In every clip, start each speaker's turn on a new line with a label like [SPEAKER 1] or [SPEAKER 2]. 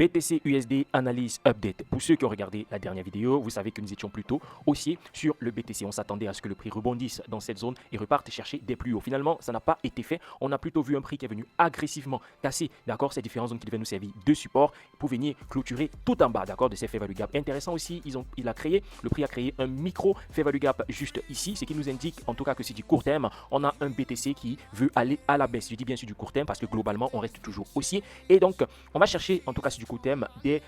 [SPEAKER 1] BTC USD analyse update. Pour ceux qui ont regardé la dernière vidéo, vous savez que nous étions plutôt haussiers sur le BTC. On s'attendait à ce que le prix rebondisse dans cette zone et reparte chercher des plus hauts. Finalement, ça n'a pas été fait. On a plutôt vu un prix qui est venu agressivement casser, d'accord, ces différentes zones qui devaient nous servir de support pour venir clôturer tout en bas, d'accord, de ces fair value gap. Intéressant aussi, le prix a créé un micro fair value gap juste ici, ce qui nous indique en tout cas que c'est du court terme. On a un BTC qui veut aller à la baisse. Je dis bien sûr du court terme parce que globalement, on reste toujours haussier. Et donc, on va chercher en tout cas sur du court terme des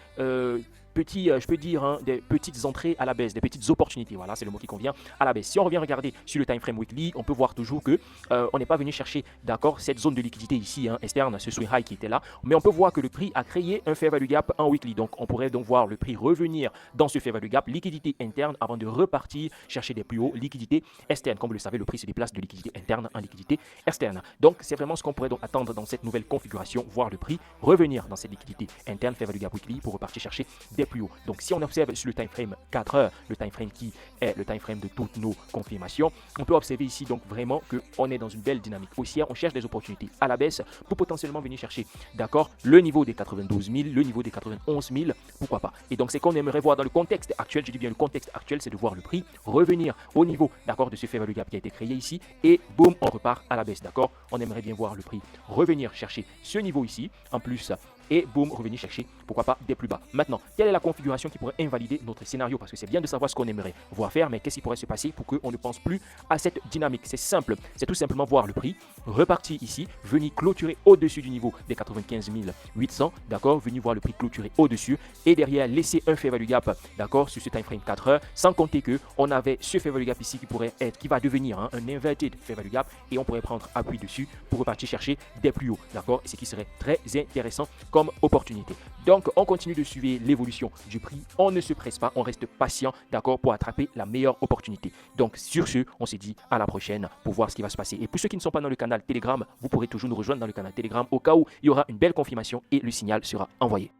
[SPEAKER 1] je peux dire, des petites entrées à la baisse, des petites opportunités. Voilà, c'est le mot qui convient, à la baisse. Si on revient regarder sur le time frame weekly, on peut voir toujours que on n'est pas venu chercher, d'accord, cette zone de liquidité ici, externe, ce swing high qui était là. Mais on peut voir que le prix a créé un fair value gap en weekly. Donc, on pourrait donc voir le prix revenir dans ce fair value gap, liquidité interne avant de repartir chercher des plus hauts, liquidité externe. Comme vous le savez, le prix se déplace de liquidité interne en liquidité externe. Donc, c'est vraiment ce qu'on pourrait donc attendre dans cette nouvelle configuration, voir le prix revenir dans cette liquidité interne, fair value gap weekly, pour repartir chercher des plus hauts. Donc si on observe sur le time frame 4 heures, le time frame qui est le time frame de toutes nos confirmations, on peut observer ici donc vraiment qu'on est dans une belle dynamique haussière. On cherche des opportunités à la baisse pour potentiellement venir chercher, d'accord, le niveau des 92 000, le niveau des 91 000, pourquoi pas. Et donc c'est qu'on aimerait voir dans le contexte actuel, je dis bien le contexte actuel, c'est de voir le prix revenir au niveau, d'accord, de ce fair value gap qui a été créé ici et boum, on repart à la baisse, d'accord. On aimerait bien voir le prix revenir chercher ce niveau ici, en plus, et boum, revenir chercher, pourquoi pas, des plus bas. Maintenant, quelle est la configuration qui pourrait invalider notre scénario? Parce que c'est bien de savoir ce qu'on aimerait voir faire, mais qu'est-ce qui pourrait se passer pour qu'on ne pense plus à cette dynamique? C'est simple, c'est tout simplement voir le prix repartir ici, venir clôturer au-dessus du niveau des 95 800, d'accord, venir voir le prix clôturer au-dessus et derrière laisser un fair value gap, d'accord, sur ce time frame 4 heures, sans compter que on avait ce fair value gap ici qui va devenir un inverted fair value gap et on pourrait prendre appui dessus pour repartir chercher des plus hauts, d'accord, ce qui serait très intéressant comme opportunité. Donc, on continue de suivre l'évolution du prix. On ne se presse pas, on reste patient, d'accord, pour attraper la meilleure opportunité. Donc, sur ce, on se dit à la prochaine pour voir ce qui va se passer. Et pour ceux qui ne sont pas dans le canal Telegram, vous pourrez toujours nous rejoindre dans le canal Telegram au cas où il y aura une belle confirmation et le signal sera envoyé.